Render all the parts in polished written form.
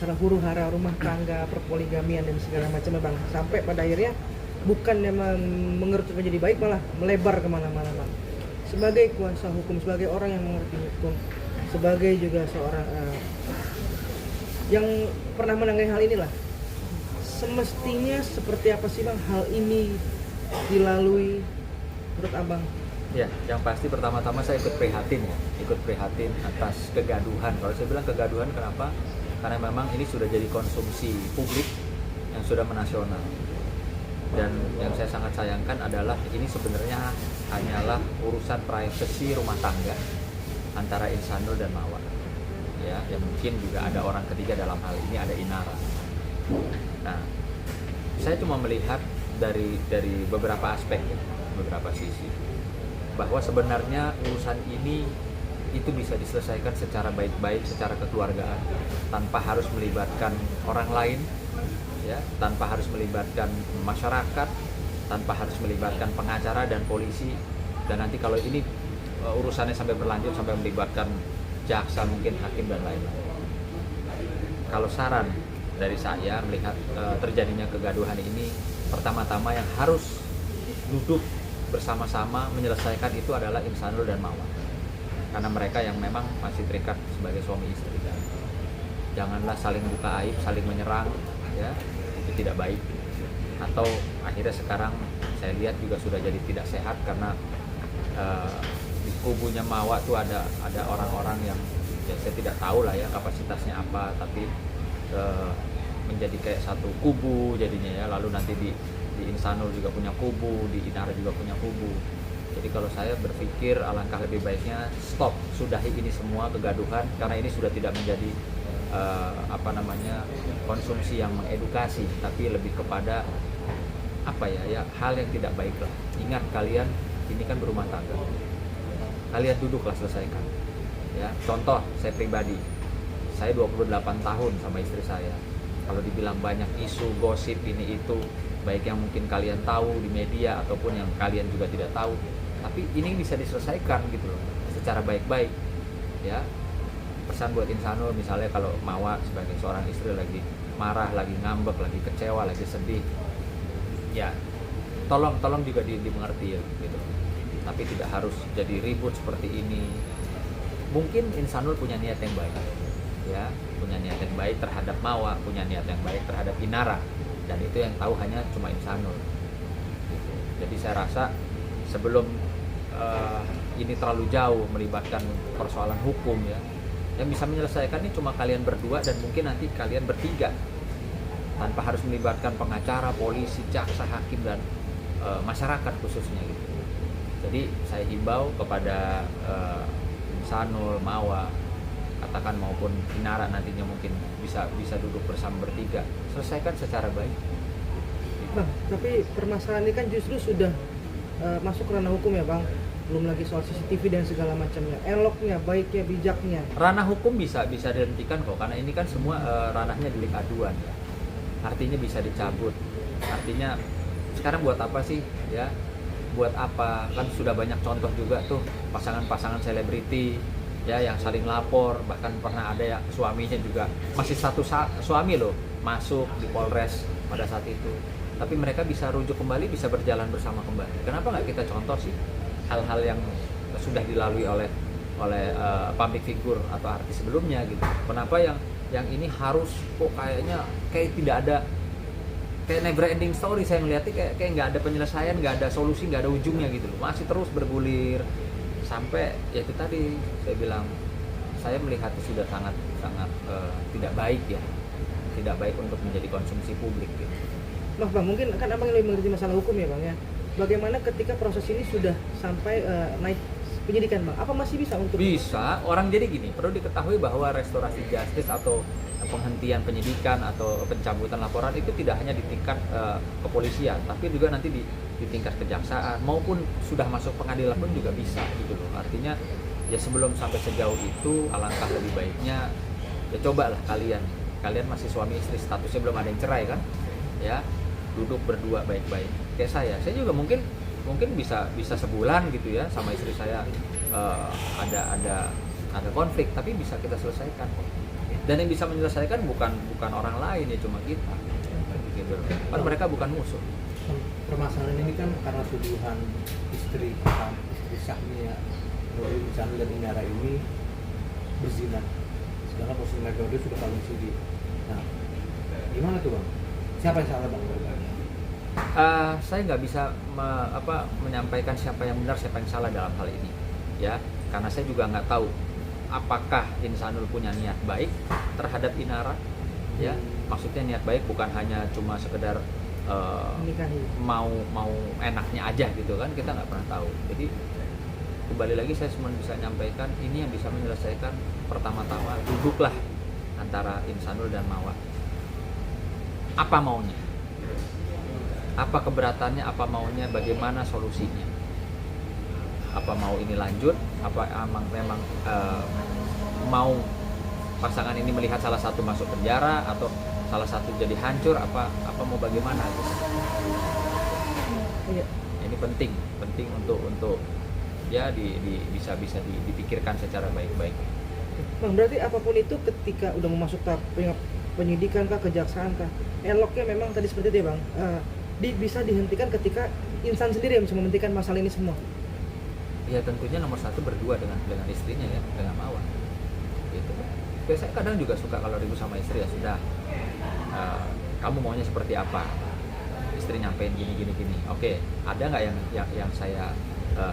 masalah huru-hara rumah tangga, perpoligamian dan segala macamnya bang, sampai pada akhirnya bukannya mengerucut menjadi baik malah melebar kemana-mana bang. Sebagai kuasa hukum, sebagai orang yang mengerti hukum, sebagai juga seorang yang pernah menangani hal inilah, semestinya seperti apa sih bang hal ini dilalui menurut abang? Ya, yang pasti pertama-tama saya ikut prihatin ya, ikut prihatin atas kegaduhan. Kalau saya bilang kegaduhan kenapa? Karena memang ini sudah jadi konsumsi publik yang sudah menasional. Dan yang saya sangat sayangkan adalah ini sebenarnya hanyalah urusan privasi rumah tangga antara Insanul dan Mawar. Ya, yang mungkin juga ada orang ketiga dalam hal ini, ada Inara. Nah, saya cuma melihat dari beberapa aspek ya, beberapa sisi, bahwa sebenarnya urusan ini itu bisa diselesaikan secara baik-baik, secara kekeluargaan, tanpa harus melibatkan orang lain, ya, tanpa harus melibatkan masyarakat, tanpa harus melibatkan pengacara dan polisi. Dan nanti kalau ini urusannya sampai berlanjut sampai melibatkan jaksa, mungkin hakim dan lain-lain. Kalau saran dari saya melihat terjadinya kegaduhan ini, pertama-tama yang harus duduk bersama-sama menyelesaikan itu adalah Insanul dan Mawar, karena mereka yang memang masih terikat sebagai suami istri. Janganlah saling buka aib, saling menyerang, ya, itu tidak baik. Atau akhirnya sekarang saya lihat juga sudah jadi tidak sehat, karena di kubunya Mawar tuh ada orang-orang yang ya saya tidak tahu lah ya kapasitasnya apa, tapi menjadi kayak satu kubu jadinya ya. Lalu nanti di Insanul juga punya kubu, di Inara juga punya kubu. Jadi kalau saya berpikir alangkah lebih baiknya stop, sudahi ini semua kegaduhan, karena ini sudah tidak menjadi konsumsi yang mengedukasi, tapi lebih kepada hal yang tidak baik lah. Ingat kalian ini kan berumah tangga, kalian duduklah selesaikan. Ya, contoh saya pribadi, saya 28 tahun sama istri saya. Kalau dibilang banyak isu, gosip ini itu, baik yang mungkin kalian tahu di media ataupun yang kalian juga tidak tahu, tapi ini bisa diselesaikan gitu loh, secara baik-baik. Ya, pesan buat Insanul, misalnya kalau Mawar sebagai seorang istri lagi marah, lagi ngambek, lagi kecewa, lagi sedih, ya tolong juga dimengerti ya gitu. Tapi tidak harus jadi ribut seperti ini. Mungkin Insanul punya niat yang baik, ya, punya niat yang baik terhadap Mawar, punya niat yang baik terhadap Inara, dan itu yang tahu hanya cuma Insanul gitu. Jadi saya rasa sebelum ini terlalu jauh melibatkan persoalan hukum, ya, yang bisa menyelesaikan ini cuma kalian berdua dan mungkin nanti kalian bertiga, tanpa harus melibatkan pengacara, polisi, jaksa, hakim, dan masyarakat khususnya gitu. Jadi saya himbau kepada Insanul, Mawar, katakan maupun Inara nantinya mungkin bisa duduk bersama bertiga, selesaikan secara baik. Bang, tapi permasalahan ini kan justru sudah masuk ranah hukum ya bang, belum lagi soal CCTV dan segala macamnya, eloknya, baiknya, bijaknya. Ranah hukum bisa dihentikan kok, karena ini kan semua ranahnya delik aduan ya. Artinya bisa dicabut. Artinya sekarang buat apa sih ya? Buat apa? Kan sudah banyak contoh juga tuh pasangan-pasangan selebriti ya yang saling lapor, bahkan pernah ada ya suaminya juga masih satu suami loh masuk di Polres pada saat itu. Tapi mereka bisa rujuk kembali, bisa berjalan bersama kembali. Kenapa nggak kita contoh sih hal-hal yang sudah dilalui oleh public figure atau artis sebelumnya gitu? Kenapa yang ini harus kok kayak tidak ada, kayak never ending story, saya melihatnya kayak nggak ada penyelesaian, nggak ada solusi, nggak ada ujungnya gitu loh. Masih terus bergulir sampai ya itu tadi saya bilang, saya melihatnya sudah sangat tidak baik ya, tidak baik untuk menjadi konsumsi publik gitu. Loh bang, mungkin kan abang lebih mengerti masalah hukum ya bang ya. Bagaimana ketika proses ini sudah sampai naik penyidikan bang? Apa masih bisa untuk? Bisa, orang jadi gini, perlu diketahui bahwa restorasi justice atau penghentian penyidikan atau pencabutan laporan itu tidak hanya di tingkat kepolisian, tapi juga nanti di tingkat kejaksaan maupun sudah masuk pengadilan pun juga bisa gitu loh. Artinya ya sebelum sampai sejauh itu alangkah lebih baiknya ya cobalah kalian masih suami istri, statusnya belum ada yang cerai kan, ya, duduk berdua baik-baik. Kayak saya juga mungkin bisa sebulan gitu ya sama istri saya ada konflik, tapi bisa kita selesaikan. Dan yang bisa menyelesaikan bukan orang lain ya, cuma kita. Gitu. Kan mereka bukan musuh. Permasalahan ini kan karena tuduhan istri sahnya Nurul Insanul dan Inara ini berzina, sedangkan posisi mereka berdua sudah kawin siri. Nah, gimana tuh bang? Siapa yang salah bang? Saya nggak bisa menyampaikan siapa yang benar siapa yang salah dalam hal ini, ya, karena saya juga nggak tahu apakah Insanul punya niat baik terhadap Inara, ya, maksudnya niat baik bukan hanya cuma sekedar mau enaknya aja gitu kan, kita nggak pernah tahu. Jadi kembali lagi saya cuma bisa nyampaikan ini yang bisa menyelesaikan, pertama-tama duduklah antara Insanul dan Mawa, apa maunya, apa keberatannya, apa maunya, bagaimana solusinya, apa mau ini lanjut, apa memang mau pasangan ini melihat salah satu masuk penjara atau salah satu jadi hancur, apa mau bagaimana gitu. Iya. Ini penting untuk ya bisa dipikirkan secara baik-baik. Bang, berarti apapun itu ketika udah mau masuk tahap penyidikan kah, kejaksaan kah, eloknya memang tadi seperti itu ya bang, bisa dihentikan ketika insan sendiri yang bisa menghentikan masalah ini semua. Ya tentunya nomor satu berdua dengan istrinya ya, dengan Mawa gitu. Biasanya kadang juga suka kalau ribut sama istri, ya sudah, kamu maunya seperti apa, istri nyampein gini. Oke, ada nggak yang saya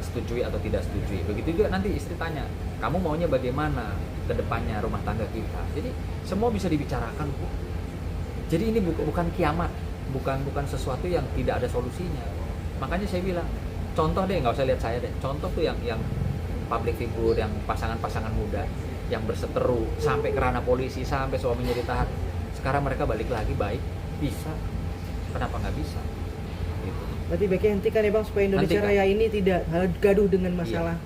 setujui atau tidak setujui. Begitu juga nanti istri tanya, kamu maunya bagaimana ke depannya rumah tangga kita. Jadi semua bisa dibicarakan, Bu. Jadi ini bukan kiamat, bukan sesuatu yang tidak ada solusinya. Makanya saya bilang, contoh deh, nggak usah lihat saya deh, contoh tuh yang public figure, yang pasangan muda yang berseteru sampai ke ranah polisi, sampai suaminya ditahan, sekarang mereka balik lagi baik, bisa, kenapa nggak bisa gitu. Berarti baiknya hentikan ya bang, supaya Indonesia Hentikan. Raya ini tidak gaduh dengan masalah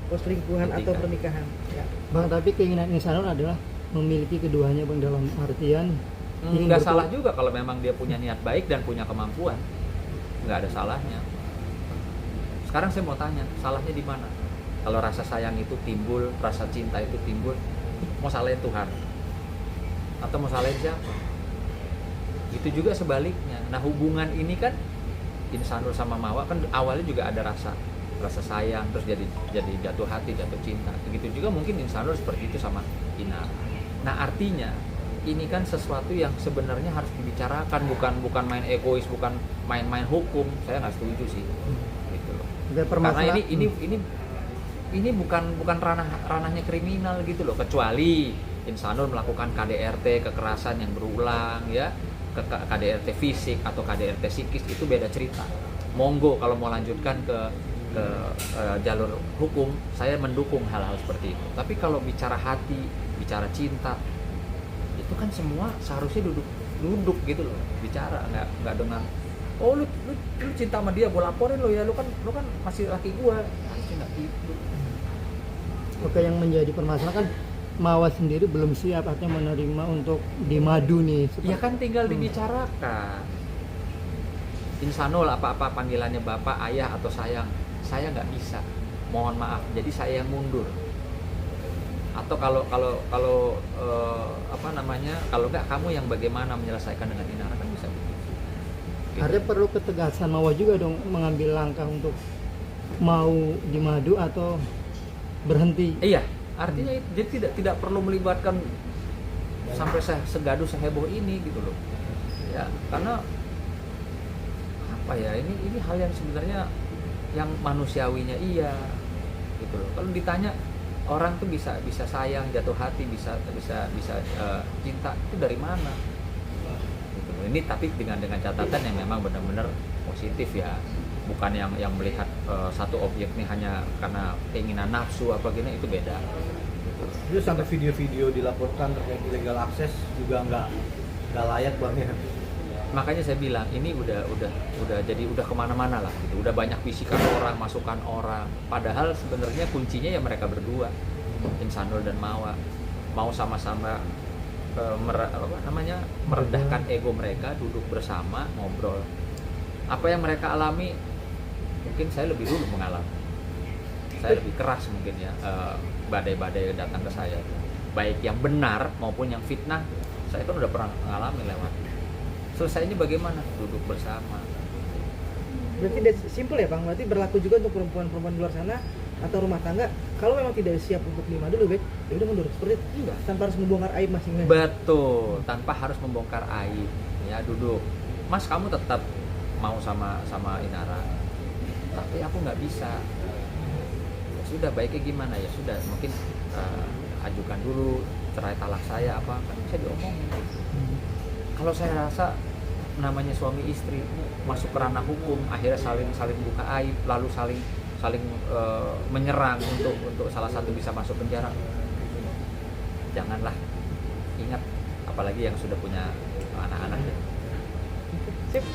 perselingkuhan atau Hentikan. pernikahan ya. Bang, tapi keinginan Insanul adalah memiliki keduanya bang, dalam artian ingin Nggak salah juga kalau memang dia punya niat baik dan punya kemampuan, nggak ada salahnya. Sekarang saya mau tanya, salahnya di mana? Kalau rasa sayang itu timbul, rasa cinta itu timbul, mau salahin Tuhan atau mau salahin siapa? Itu juga sebaliknya. Nah, hubungan ini kan Insanul sama Mawa kan awalnya juga ada rasa sayang, terus jadi jatuh hati, jatuh cinta. Begitu juga mungkin Insanul seperti itu sama Inara. Nah, artinya ini kan sesuatu yang sebenarnya harus dibicarakan, bukan main egois, bukan main hukum. Saya nggak setuju sih. Gitu loh. Karena ini bukan ranahnya kriminal gitu loh, kecuali Insanul melakukan KDRT, kekerasan yang berulang ya, KDRT fisik atau KDRT psikis, itu beda cerita. Monggo kalau mau lanjutkan ke jalur hukum, saya mendukung hal-hal seperti itu. Tapi kalau bicara hati, bicara cinta, itu kan semua seharusnya duduk gitu loh, bicara, nggak dengan lu cinta sama dia, gue laporin lo ya, lu kan masih laki gue, harusnya nggak gitu. Oke, yang menjadi permasalahan kan Mawa sendiri belum siap artinya menerima untuk dimadu nih. Ya kan tinggal dibicarakan. Insanul apa-apa panggilannya bapak, ayah atau sayang, saya nggak bisa, mohon maaf, jadi saya yang mundur. Atau kalau kalau nggak kamu yang bagaimana menyelesaikan dengan Inara, kan bisa begitu. Gitu. Artinya perlu ketegasan Mawa juga dong, mengambil langkah untuk mau dimadu atau berhenti. Iya, artinya jadi tidak perlu melibatkan sampai segaduh seheboh ini gitu loh. Ya, karena apa ya, ini hal yang sebenarnya yang manusiawinya iya gitu loh. Kalau ditanya orang tuh bisa sayang, jatuh hati, bisa cinta itu dari mana? Gitu loh. Ini tapi dengan catatan yang memang benar-benar positif ya. Bukan yang melihat satu objek ini hanya karena keinginan nafsu apa gini, itu beda. Itu sampai video-video dilaporkan terkait illegal akses juga nggak layak bang ya. Makanya saya bilang ini udah kemana-mana lah gitu. Udah banyak bisikan orang, masukan orang. Padahal sebenarnya kuncinya ya mereka berdua, Insanul dan Mawa, mau sama-sama meredahkan ego mereka, duduk bersama, ngobrol. Apa yang mereka alami, mungkin saya lebih dulu mengalami. Saya lebih keras mungkin ya, badai-badai datang ke saya. baik yang benar maupun yang fitnah, saya kan udah pernah ngalamin lewat. Selesainya bagaimana? Duduk bersama. Berarti simple ya Bang, berarti berlaku juga untuk perempuan-perempuan di luar sana atau rumah tangga, kalau memang tidak siap untuk terima dulu, baik, ya udah mundur seperti itu, Iya. tanpa harus membongkar aib masing-masing. Betul, tanpa harus membongkar aib. Ya duduk, Mas kamu tetap mau sama Inara, tapi aku nggak bisa. Ya sudah, baiknya gimana ya? Sudah, mungkin ajukan dulu cerai talak saya apa, kan bisa diomongin. Kalau saya rasa namanya suami istri masuk ke ranah hukum, akhirnya saling buka aib, lalu saling menyerang untuk salah satu bisa masuk penjara. Janganlah, ingat, apalagi yang sudah punya anak-anak ya. Sip.